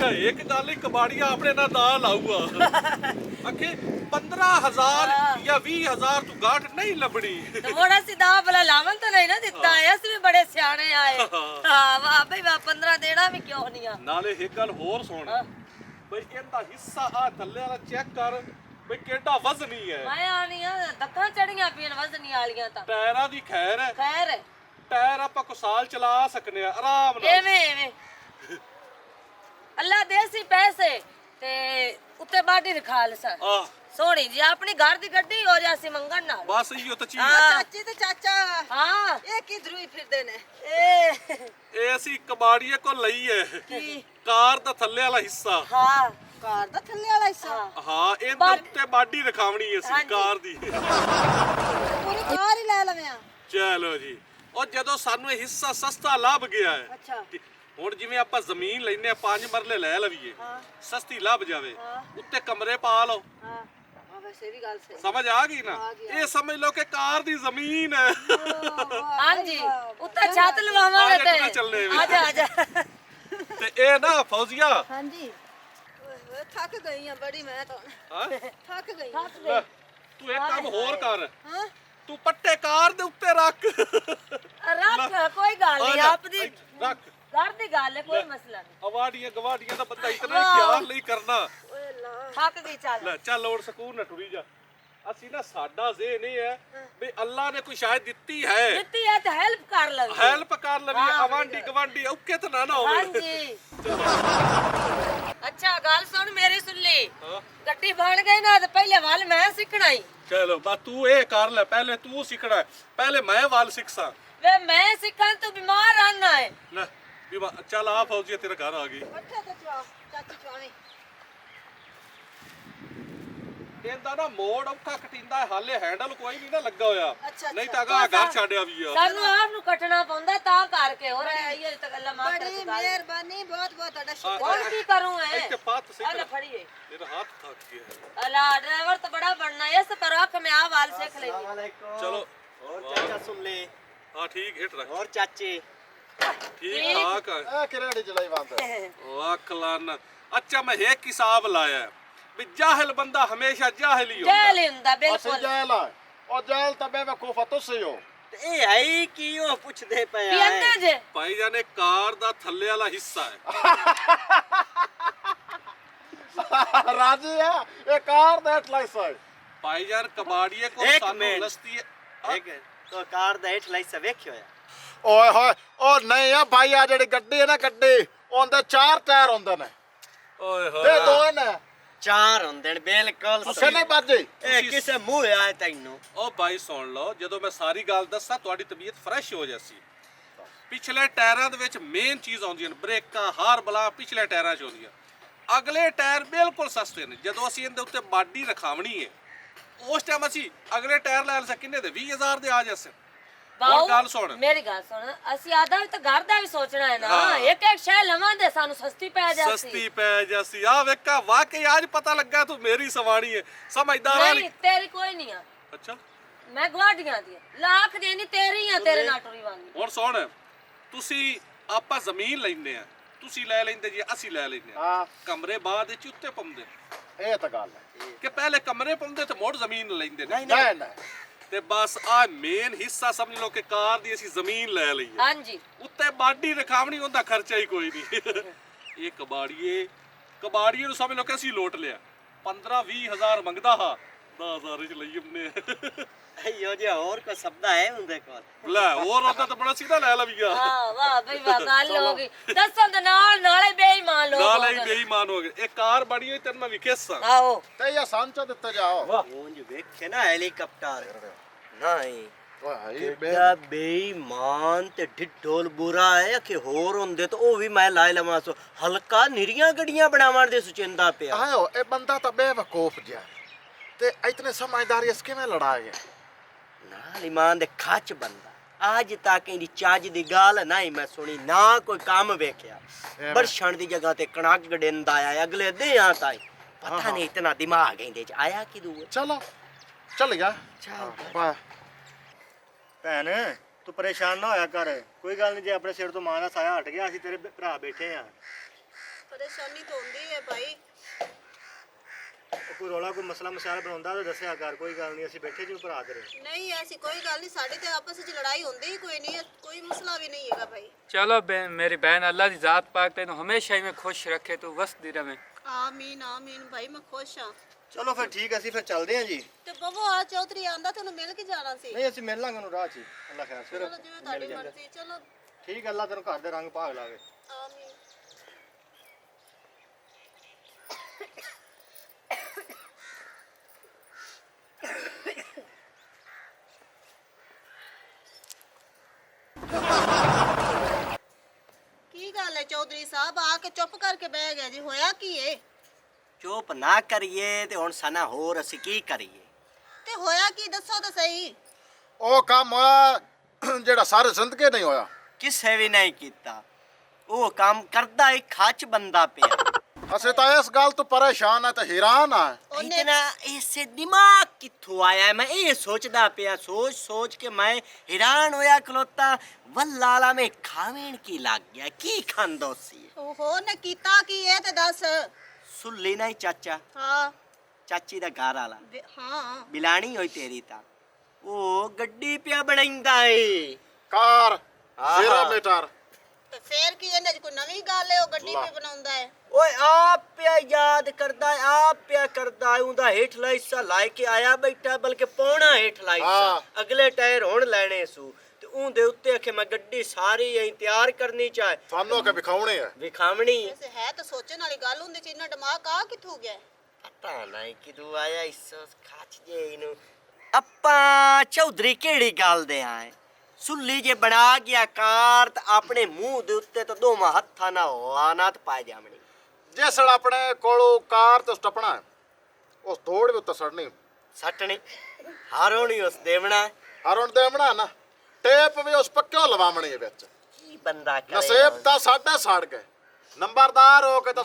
एक गल ही कबाड़िया अपने ना दा लाऊगा आखे 15,000 या 20,000 तू गाठ नहीं लबनी मोड़ा सीधा भला लावन तो नहीं ना दिता है ਅਸੀਂ ਵੀ बड़े ਸਿਆਣੇ ਆਏ ਹਾਂ ਵਾਹ ਬਈ ਵਾਹ 15 ਦੇਣਾ ਵੀ ਕਿਉਂ ਨਹੀਂ ਆ ਨਾਲੇ ਇੱਕ ਗੱਲ ਹੋਰ ਸੁਣ ਬਈ ਇਹਦਾ ਹਿੱਸਾ ਆ ਥੱਲੇ ਵਾਲਾ ਚੈੱਕ ਕਰ ਬਈ ਕਿੱਡਾ ਵਜ਼ਨੀ ਹੈ ਮੈਂ ਆਣੀਆਂ ਧੱਕਾਂ ਚੜੀਆਂ ਪੀਣ ਵਜ਼ਨੀ ਵਾਲੀਆਂ ਤਾਂ ਟਾਇਰਾਂ ਦੀ ਖੈਰ ਹੈ ਖੈਰ ਟਾਇਰ ਆਪਾਂ ਕੋ ਸਾਲ ਚਲਾ ਸਕਨੇ ਆ ਆਰਾਮ ਨਾਲ ਐਵੇਂ ਅੱਲਾ ਦੇਸੀ ਪੈਸੇ ਤੇ ਉੱਤੇ ਬਾਡੀ ਰਖਾ ਲੈ ਸਰ ਆ ਸੋਹਣੀ ਜੀ ਆਪਣੀ ਘਰ ਦੀ ਗੱਡੀ ਹੋ ਜਾਸੀ ਮੰਗਣ ਨਾਲ ਬਸ ਇਹੋ ਤਾਂ ਚੀਜ਼ ਚਾਚੀ ਤੇ ਚਾਚਾ ਹਾਂ ਇਹ ਕਿਧਰੋਂ ਹੀ ਫਿਰਦੇ ਨੇ ਇਹ ਅਸੀਂ ਕਬਾੜੀਏ ਕੋ ਲਈ ਹੈ ਕੀ ਕਾਰ ਦਾ ਥੱਲੇ ਵਾਲਾ ਹਿੱਸਾ ਹਾਂ ਕਾਰ ਦਾ ਥੱਲੇ ਵਾਲਾ ਹਿੱਸਾ ਹਾਂ ਇਹਦੇ ਉੱਤੇ ਬਾਡੀ ਰਖਾਵਣੀ ਅਸੀਂ ਕਾਰ ਦੀ ਪੂਰੀ ਕਾਰ ਹੀ ਲੈ ਲਵੇਂ ਆ ਚਲੋ ਜੀ ਉਹ ਜਦੋਂ ਸਾਨੂੰ ਇਹ ਹਿੱਸਾ ਸਸਤਾ ਲੱਭ ਗਿਆ ਹੈ ਅੱਛਾ ਹੁਣ ਜਿਵੇਂ ਆਪਾਂ ਜ਼ਮੀਨ ਲੈਨੇ ਆ 5 ਮਰਲੇ ਲੈ ਲਵੀਏ ਸਸਤੀ ਲੱਭ ਜਾਵੇ ਉੱਤੇ ਕਮਰੇ ਪਾ ਲਓ ਹਾਂ ਵੈਸੇ ਵੀ ਗੱਲ ਸਹੀ ਸਮਝ ਆ ਗਈ ਨਾ ਇਹ ਸਮਝ ਲਓ ਕਿ ਕਾਰ ਦੀ ਜ਼ਮੀਨ ਹੈ ਹਾਂਜੀ ਉੱਤੇ ਛੱਤ ਲਵਾਵਾਂਗੇ ਤੇ ਚੱਲੇ ਆਜਾ ਆਜਾ ਤੇ ਇਹ ਨਾ ਫੌਜ਼ੀਆ ਹਾਂਜੀ ਥੱਕ ਗਈ ਆ ਬੜੀ ਮੈਂ ਤਾਂ ਹਾਂ ਥੱਕ ਗਈ ਤੂੰ ਇੱਕ ਕੰਮ ਹੋਰ ਕਰ ਹਾਂ ਤੂੰ ਪੱਟੇ ਕਾਰ ਦੇ ਉੱਤੇ ਰੱਖ ਰੱਖ ਕੋਈ ਗੱਲ ਨਹੀਂ ਆਪਦੀ ਰੱਖ ਘਰ ਦੀ ਗੱਲ ਹੈ ਕੋਈ ਮਸਲਾ ਨਹੀਂ ਅਵਾੜੀਆਂ ਗਵਾੜੀਆਂ ਦਾ ਬੰਦਾ ਇਤਨਾ ਹੀ ਖਿਆਲ ਨਹੀਂ ਕਰਨਾ ਓਏ ਲਾ ਥੱਕ ਗਈ ਚੱਲ ਲੈ ਚੱਲ ਹੋਰ ਸਕੂਨ ਨਾ ਟੁਰੀ ਜਾ ਅਸੀਂ ਨਾ ਸਾਡਾ ਜ਼ੇਨ ਇਹ ਹੈ ਵੀ ਅੱਲਾ ਨੇ ਕੋਈ ਸ਼ਾਇਦ ਦਿੱਤੀ ਹੈ ਦਿੱਤੀ ਹੈ ਤਾਂ ਹੈਲਪ ਕਰ ਲਵੇ ਹੈਲਪ ਕਰ ਲਵੀ ਅਵਾਂਡੀ ਗਵਾਂਡੀ ਔਕੇ ਤਾਂ ਨਾ ਹੋਵੇ ਹਾਂਜੀ ਅੱਛਾ ਗੱਲ ਸੁਣ ਮੇਰੀ ਸੁਣ ਲਈ ਗੱਡੀ ਬਣ ਗਈ ਨਾ ਤੇ ਪਹਿਲੇ ਵੱਲ ਮੈਂ ਸਿੱਖਣਾ ਹੀ ਚਲੋ ਬਸ ਤੂੰ ਇਹ ਕਰ ਲੈ ਪਹਿਲੇ ਤੂੰ ਸਿੱਖਣਾ ਪਹਿਲੇ ਮੈਂ ਵਾਲ ਸਿੱਖਾਂ ਵੇ ਮੈਂ ਸਿੱਖਾਂ ਤੂੰ ਬਿਮਾਰ ਆਣਾ ਹੈ ਲੈ ਵੀ ਚੱਲ ਆ ਫੌਜੀ ਤੇਰਾ ਘਰ ਆ ਗਈ ਪੱਠੇ ਤੇ ਚਵਾ ਚਾਚੀ ਚਵਾਵੇਂ ਇਹਦਾ ਨਾ ਮੋੜ ਔਖਾ ਕਟਿੰਦਾ ਹਾਲੇ ਹੈਂਡਲ ਕੋਈ ਨਹੀਂ ਨਾ ਲੱਗਾ ਹੋਇਆ ਅੱਛਾ, ਨਹੀਂ ਤਾਂ ਅਗਾ ਘਰ ਛੱਡਿਆ ਵੀ ਆ ਸਾਨੂੰ ਆਪ ਨੂੰ ਕੱਟਣਾ ਪੈਂਦਾ ਤਾਂ ਕਰਕੇ ਹੋਰ ਇਹ ਤਾਂ ਗੱਲਾਂ ਮਾਰ ਬੜੀ ਮਿਹਰਬਾਨੀ ਬਹੁਤ ਬਹੁਤ ਤੁਹਾਡਾ ਸ਼ੁਕਰ ਹੋਰ ਕੀ ਕਰੂੰ ਐ ਇੱਥੇ ਪੱਤ ਸਿੱਖ ਅਲੇ ਫੜੀਏ ਤੇਰਾ ਹੱਥ ਥੱਕ ਗਿਆ अला ड्राइवर तो बड़ा बनना है इस पर आंख में आ वाल सीख लेंगे ਚਲੋ और चाचा सुन ले ਹਾਂ ਠੀਕ ਹਿੱਟ ਰੱਖ और चाचे ਠੀਕ ਠਾਕ ਆ ਇਹ ਕਿਹੜੀ ਚਲਾਈ ਬੰਦ ਲੱਖ ਲਾਨ ਅੱਛਾ ਮੈਂ ਇੱਕ ਹਿਸਾਬ ਲਾਇਆ ਵੀ ਜਾਹਿਲ ਬੰਦਾ ਹਮੇਸ਼ਾ ਜਾਹਿਲ ਹੀ ਹੁੰਦਾ जेल हुंदा ਅਸੀਂ बिल्कुल ਜੈਲ ਆ ਉਹ ਜੈਲ ਤਾਂ ਬੇਵਕੂਫਾ ਤੁਸੀਂ ਹੋ ए है की ओ पूछदे पे भी अंदर जे ਭਾਈ ਜਾਨੇ ਕਾਰ ਦਾ ਥੱਲੇ ਵਾਲਾ ਹਿੱਸਾ ਹੈ ਰਾਜੀ ਆ ਇਹ ਕਾਰ ਦਾ ਐਟਲਾਈਸ ਹੈ ਭਾਈ ਜਾਨ ਕਬਾੜੀਏ ਕੋ ਇੱਕ ਸਾਨੂੰ ਮਿੰਟ। ਲਸਤੀ ਹੈ एक तो कार दा हेठ लाइस वेख्यो है ਓਏ ਹੋਏ ਉਹ ਨਹੀਂ ਆ ਭਾਈ ਆ ਜਿਹੜੀ ਗੱਡੀ ਹੈ ਨਾ ਗੱਡੀ ਉਹਦੇ 4 ਟਾਇਰ ਹੁੰਦੇ ਨੇ ਓਏ ਤੇ ਹੋਏ ਦੋ ਨੇ चार होंदे ने बिल्कुल ਕਿੰਨੇ ਬਾਜੇ ए किसे मुंह आए तैनू ਉਹ ਭਾਈ ਸੁਣ ਲਓ ਜਦੋਂ ਮੈਂ ਸਾਰੀ ਗੱਲ ਦੱਸਾਂ ਤੁਹਾਡੀ ਤਬੀਅਤ ਫਰੈਸ਼ ਹੋ ਜਾਸੀ ਪਿਛਲੇ ਟਾਇਰਾਂ ਦੇ ਵਿੱਚ ਮੇਨ ਚੀਜ਼ ਆਉਂਦੀਆਂ ਨੇ ਬ੍ਰੇਕਾਂ ਹਾਰ ਬਲਾ ਪਿਛਲੇ ਟਾਇਰਾਂ 'ਚ ਆਉਂਦੀਆਂ ਅਗਲੇ ਟਾਇਰ ਬਿਲਕੁਲ ਸਸਤੇ ਨੇ ਜਦੋਂ ਅਸੀਂ ਇਹਦੇ ਉੱਤੇ ਬਾਡੀ ਰਖਾਵਣੀ ਹੈ ਉਸ ਟਾਈਮ ਅਸੀਂ ਅਗਲੇ ਟਾਇਰ ਲੈ ਲਸਾਂ ਕਿੰਨੇ ਦੇ 20,000 ਦੇ ਆ ਜਾਸੇ ਬਾਉ ਗੱਲ ਸੁਣ। ਮੇਰੀ ਗੱਲ ਸੁਣ ਅਸੀਂ ਆਦਾ ਵੀ ਤਾਂ ਘਰ ਦਾ ਵੀ ਸੋਚਣਾ ਹੈ ਨਾ ਹਾਂ। ਇੱਕ ਇੱਕ ਸ਼ੈ ਲਵਾਂਦੇ ਸਾਨੂੰ ਸਸਤੀ ਪੈ ਜਾਸੀ ਸਸਤੀ ਪੈ ਜਾਸੀ ਆ ਵੇਖਾ ਵਾਕਈ ਅੱਜ ਪਤਾ ਲੱਗਾ ਤੂੰ ਮੇਰੀ ਸਵਾਣੀ ਹੈ ਸਮਝਦਾਰ ਵਾਲੀ ਨਹੀਂ ਤੇਰੀ ਕੋਈ ਨਹੀਂ ਆ ਅੱਛਾ ਮੈਂ ਗਵਾਡੀਆਂ ਦੀ ਆ। ਲੱਖ ਦੀ ਨਹੀਂ ਤੇਰੀ ਆ ਤੇਰੇ ਨਾਲ ਟੁਰੀ ਵਾਂਗੀ ਹੁਣ ਸੁਣ ਤੁਸੀਂ ਆਪਾਂ ਜ਼ਮੀਨ ਲੈਂਦੇ ਆ ਤੁਸੀਂ ਲੈ ਲੈਂਦੇ ਜੀ ਅਸੀਂ ਲੈ ਲੈਂਦੇ ਆ ਹਾਂ ਕਮਰੇ ਬਾਅਦ ਵਿੱਚ ਉੱਤੇ ਪਾਉਂਦੇ ਇਹ ਤਾਂ ਗੱਲ ਹੈ ਕਿ ਪਹਿਲੇ ਕਮਰੇ ਪਾਉਂਦੇ ਤੇ ਮੋੜ ਜ਼ਮੀਨ ਲੈਂਦੇ ਨੇ ਨਹੀਂ ਨਹੀਂ ਤੇ ਬਸ ਆ ਮੇਨ ਹਿੱਸਾ ਸਮਝ ਲਓ ਕਿ ਕਾਰ ਦੀ ਅਸੀਂ ਜ਼ਮੀਨ ਲੈ ਲਈ ਹੈ ਹਾਂਜੀ ਉੱਤੇ ਬਾਡੀ ਰਖਾਵਣੀ ਉਹਦਾ ਖਰਚਾ ਹੀ ਕੋਈ ਨਹੀਂ ਇਹ ਕਬਾੜੀਏ ਨੂੰ ਸਮਝ ਲਓ ਕਿ ਅਸੀਂ ਲੋਟ ਲਿਆ 15-20 ਹਜ਼ਾਰ ਮੰਗਦਾ ਹਾਂ 10,000 ਚ ਲਈ ਉਹਨੇ यो जे और को शब्द है उनदे कोल ਲੈ ਹੋਰ ਉਹਦਾ ਤਾਂ ਬੜਾ ਸਿੱਧਾ ਲੈ ਲਵੀਆ ਹਾਂ ਵਾਹ ਬਈ ਵਾਹ ਗੱਲ ਹੋ ਗਈ ਦੱਸਣ ਦੇ ਨਾਲ ਨਾਲੇ ਬੇਈਮਾਨ ਲੋਕ ਨਾਲ ਹੋ ਹੀ ਗਏ। ਬੇਈਮਾਨ ਹੋ ਗਏ ਇਹ ਕਾਰ ਬਣੀ ਹੋਈ ਤੈਨੂੰ ਮੈਂ ਵਿਖੇਸਾਂ ਆਓ ਤੇ ਇਹ ਸੰਚੋ ਦਿੱਤੇ ਜਾਓ उन जो वेखे ना हेलीकॉप्टर नहीं ਓਏ ਕਿੱਡਾ ਬੇਈਮਾਨ ਤੇ ਢਿੱਡੋਲ ਬੁਰਾ ਹੈ ਕਿ ਹੋਰ ਹੁੰਦੇ ਤਾਂ ਉਹ ਵੀ ਮੈਂ ਲਾਇ ਲਵਾਂ ਸੋ ਹਲਕਾ ਨਿਰੀਆਂ ਗੱਡੀਆਂ ਬਣਾਉਣ ਦੇ ਸੁਚਿੰਦਾ ਪਿਆ ਆਇਓ ਇਹ ਬੰਦਾ ਤਾਂ ਬੇਵਕੂਫ ਜਿਹਾ ਤੇ ਇਤਨੇ ਸਮਝਦਾਰੀ ਇਸ ਕਿਵੇਂ ਲੜਾਏ ਨਾਲ ਇਮਾਨ ਦੇ ਖੱਚ ਬੰਦਾ ਅੱਜ ਤੱਕ ਇਹਦੀ ਚੱਜ ਦੀ ਗੱਲ ਨਹੀਂ ਮੈਂ ਸੁਣੀ ਨਾ ਕੋਈ ਕੰਮ ਵੇਖਿਆ ਬਰਸ਼ਣ ਦੀ ਜਗ੍ਹਾ ਤੇ ਕਣਕ ਗੜਿੰਦਾ ਆਇਆ ਅਗਲੇ ਦੇ ਆ ਤਾਈ ਪਤਾ ਨਹੀਂ ਇਤਨਾ ਦਿਮਾਗ ਇਹਦੇ ਚ ਆਇਆ ਕਿਦੂ ਚਲੋ ਚੱਲ ਗਿਆ ਚੱਲ ਵਾਹ ਭੈਣ ਤੂੰ ਪਰੇਸ਼ਾਨ ਨਾ ਹੋਇਆ ਕਰ ਕੋਈ ਗੱਲ ਨਹੀਂ ਜੇ ਆਪਣੇ ਸਿਰ ਤੋਂ ਮਾਂ ਦਾ ਸਾਇਆ ਹਟ ਗਿਆ ਅਸੀਂ ਤੇਰੇ ਭਰਾ ਬੈਠੇ ਆ ਪਰੇਸ਼ਾਨੀ ਤਾਂ ਹੁੰਦੀ ਹੈ ਭਾਈ। ਕੋਈ ਰੌਲਾ ਕੋਈ ਮਸਲਾ ਮਸਾਲਾ ਬਣਾਉਂਦਾ ਤਾਂ ਦੱਸਿਆ ਕਰ, ਕੋਈ ਗੱਲ ਨਹੀਂ, ਅਸੀਂ ਬੈਠੇ ਜੀ ਭਰਾ ਤੇਰੇ। ਨਹੀਂ ਐਸੀ ਕੋਈ ਗੱਲ ਨਹੀਂ, ਸਾਡੀ ਤੇ ਆਪਸ ਵਿੱਚ ਲੜਾਈ ਹੁੰਦੀ ਹੀ ਕੋਈ ਨਹੀਂ, ਕੋਈ ਮਸਲਾ ਵੀ नहीं ਹੈਗਾ भाई। चलो मेरी बहन, अल्लाह की ज़ात पाक तेन हमेशा ही में खुश रखे, तू वसदी रहे। ਆਮੀਨ ਆਮੀਨ ਭਾਈ, ਮੈਂ ਖੁਸ਼ ਹਾਂ। ਚਲੋ ਫਿਰ ਠੀਕ ਹੈ, ਅਸੀਂ ਫਿਰ ਚੱਲਦੇ ਹਾਂ ਜੀ। ਤੇ ਬਬੂ ਆ ਚੌਧਰੀ ਆਂਦਾ ਤੈਨੂੰ ਮਿਲ ਕੇ ਜਾਣਾ ਸੀ। ਨਹੀਂ ਅਸੀਂ ਮਿਲ ਲਾਂਗੇ ਉਹਨੂੰ ਰਾਹ 'ਚ ਹੀ, ਅੱਲਾ ਖੈਰ ਫਿਰ ਚਲੋ ਜਿਵੇਂ ਤੁਹਾਡੀ ਮਰਜ਼ੀ, ਚਲੋ ਠੀਕ ਹੈ, ਅੱਲਾ ਤੈਨੂੰ ਘਰ ਦੇ ਰੰਗ ਭਾਗ ਲਾਵੇ। ਆਮੀਨ। ਕੀ ਗੱਲ ਹੈ ਚੌਧਰੀ ਸਾਹਿਬ, ਆ ਕੇ ਚੁੱਪ ਕਰਕੇ ਬਹਿ ਗਿਆ ਜੀ, ਹੋਇਆ ਕੀ ਏ? ਚੁੱਪ ਨਾ ਕਰੀਏ ਤੇ ਹੁਣ ਸਨਾ ਹੋਰ ਅਸੀਂ ਕੀ ਕਰੀਏ? ਤੇ ਹੋਇਆ ਕੀ ਦੱਸੋ ਤਾਂ ਸਹੀ। ਉਹ ਕੰਮ ਹੋਇਆ ਜਿਹੜਾ ਸਾਰੇ ਜ਼ਿੰਦਗੀ ਨਹੀਂ ਹੋਇਆ। ਕਿਸੇ ਵੀ ਨਹੀਂ ਕੀਤਾ। ਉਹ ਕੰਮ ਕਰਦਾ ਇੱਕ ਖੱਚ ਬੰਦਾ ਪਿਆ। ਅਸੀਂ ਤਾਂ ਇਸ ਗੱਲ ਤੋਂ ਪਰੇਸ਼ਾਨ ਆ ਤੇ ਹੈਰਾਨ ਆ। ਉਹਨੇ इतना ऐसे दिमाग किथों आया है? मैं ये सोचदा पिया, सोच सोच के मैं हैरान होया खलोता। वल्लाला में खावेण की लग गया, की खांदोसी ਉਹ ਨੇ ਕੀਤਾ ਕੀ ਏ ਤੇ ਦੱਸ। सुल्ली नहीं चाचा, ਹਾਂ चाची दा घर वाला ਹਾਂ बिलानी होई तेरी ता ओ गड्डी पिया बनाइंदा है। ਕਾਰ ਆਹਾ। 0 ਮੀਟਰ ਤੇ ਫੇਰ ਕੀ ਇਹਨੇ ਕੋਈ ਨਵੀਂ ਗੱਲ ਏ, ਉਹ ਗੱਡੀ ਵੀ ਬਣਾਉਂਦਾ ਹੈ। ओए आप पिया याद करदा है, आप पिया करदा है। उंदा हेठला हिस्सा लाए के आया बैठा, बल्कि पौना हेठला हिस्सा हाँ। अगले टायर हुण लैणे सू ते उंदे उत्ते आखे मैं गड्डी सारी यही तैयार करनी चाहे, ਤੁਹਾਨੂੰ ਕਿ ਵਿਖਾਉਣੇ ਆ। विखावणी। ਵੈਸੇ ਹੈ ਤਾਂ ਸੋਚਣ ਵਾਲੀ ਗੱਲ ਹੁੰਦੀ ਸੀ, ਇੰਨਾ ਦਿਮਾਗ ਆ ਕਿੱਥੋਂ ਗਿਆ? पता नहीं किदू आया इस खाच जे इनु। अपा चौधरी केड़ी गल दे आए? सुल्ली जे बना गया कार ते अपने मुंह दे उत्ते तो दोवां हत्थां नाल लानत पाए जावणी। ਜਿਸ ਵੇਲੇ ਆਪਣੇ ਕੋਲੋਂ ਕਾਰ ਤੇ ਸਟੱਪਣਾ ਉਸ ਦੌੜ ਵੀ ਉੱਤੇ ਸੜਨੀ। सटनी हारोनी उस देवना। ਹਰ ਹੁਣ ਦੇ ਬਣਾ ਨਾ ਟੇਪ ਵੀ ਉਸ ਪੱਕਿਓ ਲਵਾਵਣੀ ਹੈ ਵਿੱਚ। की बंदा करे? ਨਸੀਬ ਤਾਂ ਸਾਡੇ ਸੜ ਗਏ। ਨੰਬਰਦਾਰ ਹੋ ਕੇ ਤਾਂ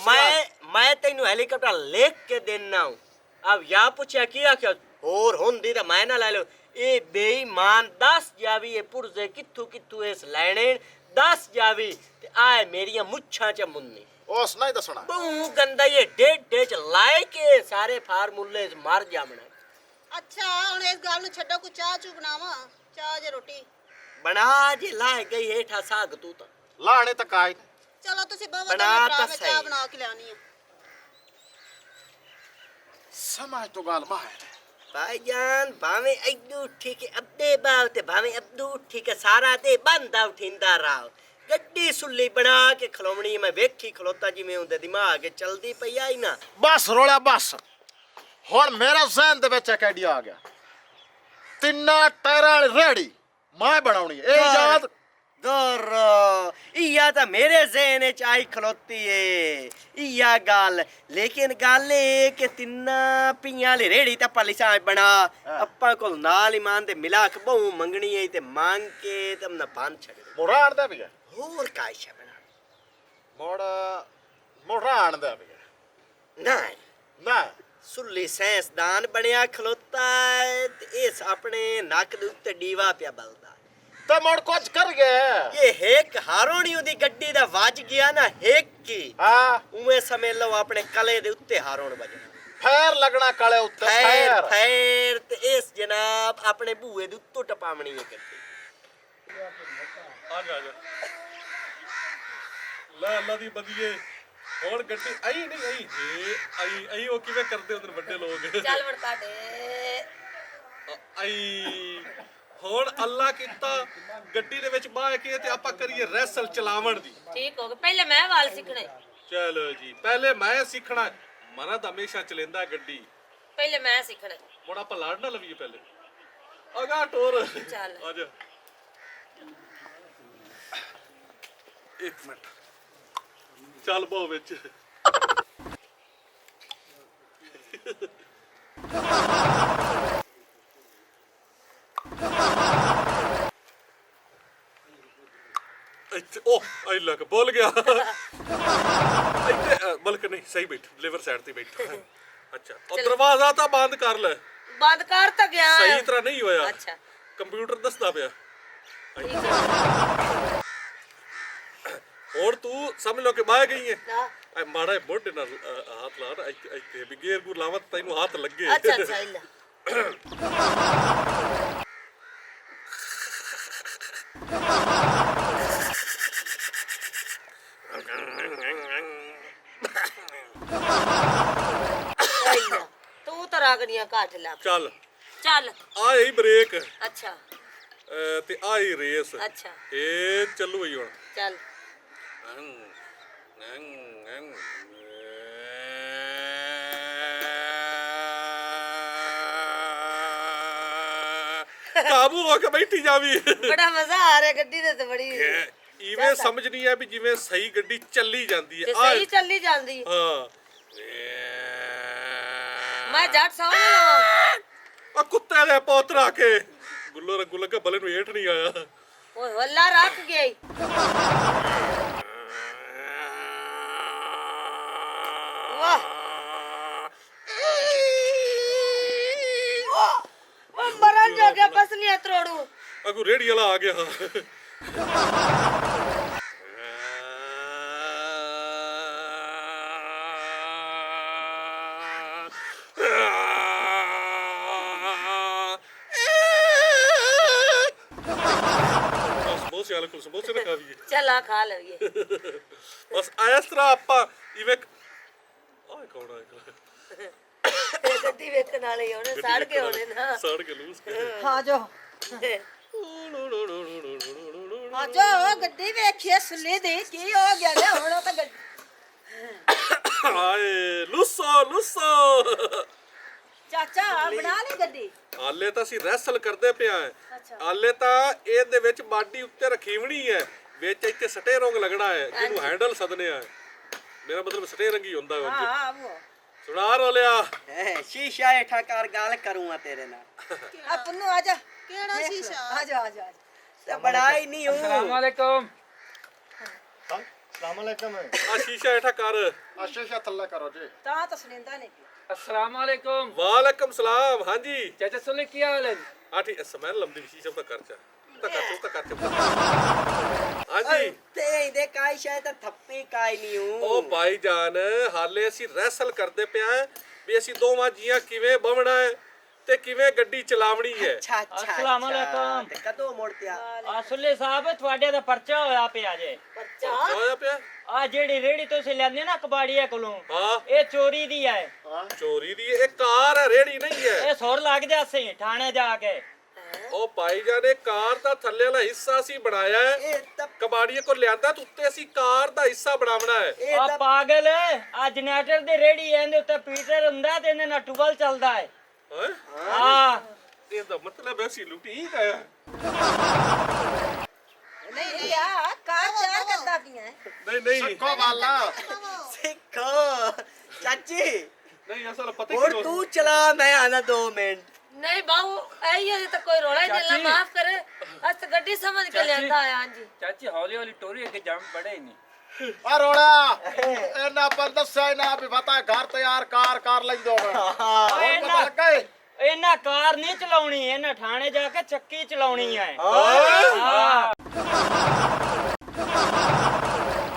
मैं तेनू हेलीकॉप्टर लेक के देना हूं। अब या पूछया किया क्या और हुंदी ते मैं ना ले लो। ए बेईमान 10 जावी ए पुरजे किथू किथू इस लैणे 10 जावी ते आए मेरियां मुच्छां च मुन्नी। ਉਸ ਨਹੀਂ ਦੱਸਣਾ। बहु गंदा ये डेढ़ च लाए के सारे फार्मूले मर जामना। ਅੱਛਾ ਹੁਣ ਇਸ ਗੱਲ ਨੂੰ ਛੱਡੋ, ਕੋਈ ਚਾਹ ਚੂ ਬਣਾਵਾ, ਚਾਹ ਜੇ ਰੋਟੀ। बना जे लाए गई हेठा साग तू तो ਲਾਣੇ ਤੱਕ ਆਏ। ਚਲੋ ਤੁਸੀਂ ਬਹੁਤ ਬਣਾ ਵਧੀਆ ਤਾਂ ਮੈਂ ਸਹੀ। ਚਾਹ ਬਣਾ ਕੇ ਲਿਆਣੀ ਆ। ਸਮਝ ਤੋਂ ਗੱਲ ਬਾਹਰ। भाईजान भावे अद्दू उठी के अब्दे बाव ते भावे अब्दू उठी के सारा ते बंदा उठिंदा राव। गड्डी सुल्ली बना के खलोवनी मैं वेखी खलोता जिवें उंदे दिमाग चलदी पई आई ना। ਬਸ ਰੋਲਾ ਬਸ। ਹੁਣ ਮੇਰੇ ਜ਼ਹਿਨ ਦੇ ਵਿੱਚ ਇੱਕ ਆਈਡੀਆ ਆ ਗਿਆ। ਤਿੰਨਾਂ ਟਾਇਰਾਂ ਵਾਲੀ ਰੇੜੀ ਮੈਂ ਬਣਾਉਣੀ ਹੈ। ਇਹ ਯਾਦ गोरो इया तो मेरे ज़हन च आई खलोती है इया गल। लेकिन गल ए कि तिन्ना पियां वाली रेड़ी ते पलिसा बना अप्पा कोल नाल ईमान दे मिला के बहु मंगनी है ते मांग के ते हमने बंद छड़ ਮੁਰਾਣ ਦਾ ਵੀ ਹੈ। होर कायशा बना ਮੁਰਾਣ ਦਾ ਵੀ ਹੈ। ना ਨਾ सुल्ली साइंसदान बनया खलोता है ते इस अपने नक दे उत्ते डीवा पिया बलदा। ਤੇ ਮੁੜ ਕੁਝ ਕਰ ਗਿਆ। ये हेक हारोनी दी गड्डी दा वज गया ना हेक की ਹਾਂ उवें समय लो अपने कले दे उत्ते हारोन बजना। ਫੇਰ ਲੱਗਣਾ ਕਾਲੇ ਉੱਤੇ खैर ਫੇਰ। खैर ते इस जनाब अपने बूए दे उत्तों टपावनी है गड्डी। ਆ ਜਾ ਲੈ ਅੱਲਾ ਦੀ ਬਦੀਏ। ਹੁਣ ਗੱਡੀ ਆਈ ਨਹੀਂ ਆਈ ਆਈ ਉਹ ਕਿਵੇਂ ਕਰਦੇ ਹੁੰਦੇ ਨੇ ਵੱਡੇ ਲੋਕ। ਚੱਲ ਵੜਤਾ ਦੇ। ਆਈ ਹੁਣ ਅੱਲਾ ਕੀਤਾ ਗੱਡੀ ਦੇ ਵਿੱਚ ਬਾਹ ਕੇ ਤੇ ਆਪਾਂ ਕਰੀਏ ਰੈਸਲ ਚਲਾਵਣ ਦੀ। ਠੀਕ ਹੋ ਗਿਆ, ਪਹਿਲੇ ਮੈਂ ਵਾਲ ਸਿੱਖਣੇ। ਚਲੋ ਜੀ ਪਹਿਲੇ ਮੈਂ ਸਿੱਖਣਾ। ਮਨਾ ਤਾਂ ਹਮੇਸ਼ਾ ਚਲੇਂਦਾ ਗੱਡੀ। ਪਹਿਲੇ ਮੈਂ ਸਿੱਖਣੇ। ਹੁਣ ਆਪਾਂ ਲੜ ਨਾ ਲਵੀਏ ਪਹਿਲੇ। ਅਗਾ ਟੋਰ ਚੱਲ। ਆ ਜਾ। ਇੱਕ ਮਿੰਟ ਚੱਲ ਬਹੁ ਵਿੱਚ। ਇੱਥੇ ਉਹ ਆਈ ਲੱਗ ਬੋਲ ਗਿਆ। ਇੱਥੇ ਬਲਕ ਨਹੀਂ ਸਹੀ ਬੈਠ ਲਿਵਰ ਸਾਈਡ ਤੇ ਬੈਠ। ਅੱਛਾ ਉਹ ਦਰਵਾਜ਼ਾ ਤਾਂ ਬੰਦ ਕਰ ਲੈ। ਬੰਦ ਕਰ ਤਾਂ ਗਿਆ। ਸਹੀ ਤਰ੍ਹਾਂ ਨਹੀਂ ਹੋਇਆ। ਅੱਛਾ ਕੰਪਿਊਟਰ ਦੱਸਦਾ ਪਿਆ। ਠੀਕ ਹੈ। ਹੁਣ ਤੂੰ ਸਮਝ ਲਓ ਕਿ ਬਾਹ ਗਈ ਹੈ ਹਾਂ। ਐ ਮਾੜਾ ਜਿਹਾ ਮੋਢੇ ਨਾਲ ਹੱਥ ਲਾ ਨਾ ਇੱਥੇ ਵੀ ਗੇਰ ਗੂਰ ਲਾਵਾਂ ਤਾਂ ਤੈਨੂੰ ਹੱਥ ਲੱਗੇ ਅੱਛਾ ਅੱਛਾ ਇਲਾ ਇਲਾ ਤੂੰ ਤਾਂ ਰਾਗਣੀਆਂ ਕੱਢ ਲਾ ਚੱਲ ਚੱਲ ਆ ਹੀ ਬ੍ਰੇਕ ਅੱਛਾ ਤੇ ਆ ਹੀ ਰੇਸ ਅੱਛਾ ਇਹ ਚੱਲੂ ਹੀ ਹੁਣ ਚੱਲ ਕਾਬੂ ਹੋ ਕੇ ਬੈਠੀ ਜਾਵੀ ਬੜਾ ਮਜ਼ਾ ਆ ਰਿਹਾ ਗੱਡੀ ਦੇ ਤੇ ਬੜੀ ਇਵੇਂ ਸਮਝਣੀ ਹੈ ਵੀ ਜਿਵੇਂ ਸਹੀ ਗੱਡੀ ਚੱਲੀ ਜਾਂਦੀ ਤੇ ਹੈ ਸਹੀ ਚੱਲੀ ਜਾਂਦੀ ਹਾਂ ਮੈਂ ਜੱਟ ਸਮਝ ਲਵਾਂ ਆ ਕੁੱਤੇ ਦੇ ਪੋਤਰਾ ਕੇ ਗੁੱਲੋ ਰੰਗੂ ਲੱਗਾ ਬਲੇ ਨੂੰ ਏਠ ਨਹੀਂ ਆਇਆ ਓਏ ਹੱਲਾ ਰੱਖ ਗਈ ਵਾਹ ਉਹ ਮਰਨ ਜੋਗੇ ਬਸ ਨਹੀਂ ਤਰੋੜੂ ਅਗੂ ਰੇੜੀ ਵਾਲਾ ਆ ਗਿਆ ਸਮੋਸੇ ਵਾਲੇ ਕੋਲ ਸਮੋਸੇ ਨਾ ਖਾਵੀਏ ਚੱਲ ਆ ਖਾ ਲਈਏ ਬਸ ਇਸ ਤਰ੍ਹਾਂ ਆਪਾਂ ਇਵੇਂ ਆਹ ਕੌਣ ਆਇਆ ਤੇ ਗੱਡੀ ਵੇਖਣ ਵਾਲੇ ਉਹਨੇ ਸੜ ਕੇ ਹੋਣੇ ਨਾ ਸੜ ਕੇ ਲੂਸ ਕੇ ਆ ਜਾ ਆ ਜਾ ਗੱਡੀ ਵੇਖੀਏ ਸੁੱਲੇ ਦੇ ਕੀ ਹੋ ਗਿਆ ਲੈ ਹੁਣ ਉਹ ਤਾਂ ਹਾਏ ਲੁੱਸੋ ਲੁੱਸੋ ਚਾਚਾ ਬਣਾ ਲਈ ਗੱਡੀ ਹਾਲੇ ਤਾਂ ਅਸੀਂ ਰੈਸਲ ਕਰਦੇ ਪਿਆ ਅੱਛਾ। ਹਾਲੇ ਤਾਂ ਇਹਦੇ ਵਿੱਚ ਬਾਡੀ ਉੱਤੇ ਰਖੀਵਣੀ ਹੈ ਵਿੱਚ ਇੱਥੇ ਸਟੇ ਰੰਗ ਲੱਗਣਾ ਹੈ ਜਿਹਨੂੰ ਹੈਂਡਲ ਸਦਨੇ ਆ ਮੇਰਾ ਮਤਲਬ ਸਟੇ ਰੰਗ ਹੀ ਹੁੰਦਾ ਹੈ ਉਂਝ। ਹਾਂ ਉਹ ਸੁਣਾ ਰੋਲਿਆ ਸ਼ੀਸ਼ਾ ਹੇਠਾਂ ਕਰ ਗੱਲ ਕਰੂੰਗਾ ਤੇਰੇ ਨਾਲ ਆ ਪੁੰਨੂ ਆ ਜਾ ਕਿਹੜਾ ਸ਼ੀਸ਼ਾ ਆ ਜਾ ਆ ਜਾ ਤੇ ਬੜਾ ਹੀ ਨਹੀਂ अस्सलाम ਹੂੰ वालेकुम ਸਲਾਮ ਅਲੈਕਮ ਆ ਸ਼ੀਸ਼ਾ ਹੇਠਾਂ ਕਰ ਆਸ਼ੀਸ਼ਾ ਥੱਲੇ ਕਰੋ ਜੀ ਤਾਂ ਤਾਂ ਸੁਣਿੰਦਾ ਨਹੀਂ अस्सलाम वालेकुम ਵਾਲੇਕਮ ਸਲਾਮ ਹਾਂਜੀ चाचा सुले क्या हाल है ਆ ਠੀਕ ਸਮੈਲ ਲੰਬੀ ਸ਼ੀਸ਼ਾ ਤਾਂ ਕਰ ਚਾ ਤਾਂ ਕਰ ਹਾਂਜੀ ਤੇ ਇਹਦੇ ਕਾਈ ਸ਼ਾਇਦ ਤਾਂ ਥੱਪੀ ਕਾਈ ਨਹੀਂ ਹੂੰ ਉਹ ਭਾਈ ਜਾਨ ਹਾਲੇ ਅਸੀਂ ਰੈਸਲ ਕਰਦੇ ਪਿਆ ਵੀ ਅਸੀਂ ਦੋਵਾਂ ਜੀਆਂ ਕਿਵੇਂ ਬਵਣਾ ਹੈ ਤੇ ਕਿਵੇਂ ਗੱਡੀ ਚਲਾਵਣੀ ਹੈ ਅੱਛਾ ਅੱਛਾ अस्सलाम ਅੱਛਾ। वालेकुम। ਤੇ ਕਦੋਂ ਮੁੜ ਪਿਆ ਆਸੁਲੇ ਸਾਹਿਬ ਤੁਹਾਡੇ ਦਾ ਪਰਚਾ ਹੋਇਆ ਪਿਆ ਜੇ ਬੱਚਾ ਹੋਇਆ ਪਿਆ ਆ ਜਿਹੜੀ ਰੇੜੀ ਤੁਸੀਂ ਲੈਂਦੇ ਨਾ ਕਬਾੜੀਆ ਕੋਲੋਂ ਹਾਂ ਇਹ ਚੋਰੀ ਦੀ ਹੈ ਚੋਰੀ ਦੀ ਇਹ ਕਾਰ ਹੈ ਰੇੜੀ ਨਹੀਂ ਹੈ ਇਹ ਸੁਰ ਲੱਗ ਜਾਸੀ ਥਾਣੇ ਜਾ ਕੇ ਉਹ ਭਾਈ ਜਾਨੇ ਕਾਰ ਦਾ ਥੱਲੇ ਵਾਲਾ ਹਿੱਸਾ ਅਸੀਂ ਬਣਾਇਆ ਹੈ ਇਹ ਤਾਂ ਕਬਾੜੀਏ ਕੋ ਲਿਆਂਦਾ ਤੇ ਉੱਤੇ ਅਸੀਂ ਕਾਰ ਦਾ ਹਿੱਸਾ ਬਣਾਉਣਾ ਹੈ ਇਹ ਆ ਤਾਂ ਪਾਗਲ ਆ ਜਨਰੇਟਰ ਦੀ ਰੇੜੀ ਇਹਦੇ ਉੱਤੇ ਪੀਟਰ ਹੁੰਦਾ ਤੇ ਇਹਦੇ ਨਾਲ ਟੂਬਲ ਚੱਲਦਾ ਹੈ ਹੈਂ? ਹਾਂ ਇਹਦਾ ਮਤਲਬ ਹੈ ਅਸੀਂ ਲੁੱਟੀ ਗਏ ਨਹੀਂ ਨਹੀਂ ਆ ਕਾਰ ਤਿਆਰ ਕਰਦਾ ਪਈਆਂ ਨਹੀਂ ਨਹੀਂ ਕੋ ਵਾਲਾ ਸਿੱਖੋ ਚਾਚੀ ਨਹੀਂ ਅਸਲ ਪਤਾ ਕੀ ਹੋਰ ਹੋ ਤੂੰ ਚਲਾ ਮੈਂ ਆਣਾ 2 ਮਿੰਟ ਨਹੀਂ ਬਾਹੂ ਐ ਇਹ ਤਾਂ ਕੋਈ ਰੋਲਾ ਹੀ ਨਹੀਂ ਅੱਲਾ ਮਾਫ ਕਰੇ ਅਸ ਤਾਂ ਗੱਡੀ ਸਮਝ ਕੇ ਲਿਆਂਦਾ ਆ ਹਾਂਜੀ चाची हौली हौली टोरी है कि जम बड़े ही नहीं ਆ ਰੋੜਾ ਇਹਨਾਂ ਪਰ ਦੱਸਿਆ ਨਾ ਵੀ ਪਤਾ ਘਰ ਤਿਆਰ ਕਰ ਲੈਂਦੇ ਹੋ ਹੁਣ ਪਤਾ ਲੱਗਾ ਏ? ਇਹਨਾਂ ਕਾਰ ਨਹੀਂ ਚਲਾਉਣੀ ਇਹਨਾਂ ਥਾਣੇ ਜਾ ਕੇ ਚੱਕੀ ਚਲਾਉਣੀ ਹੈ ਹਾਂ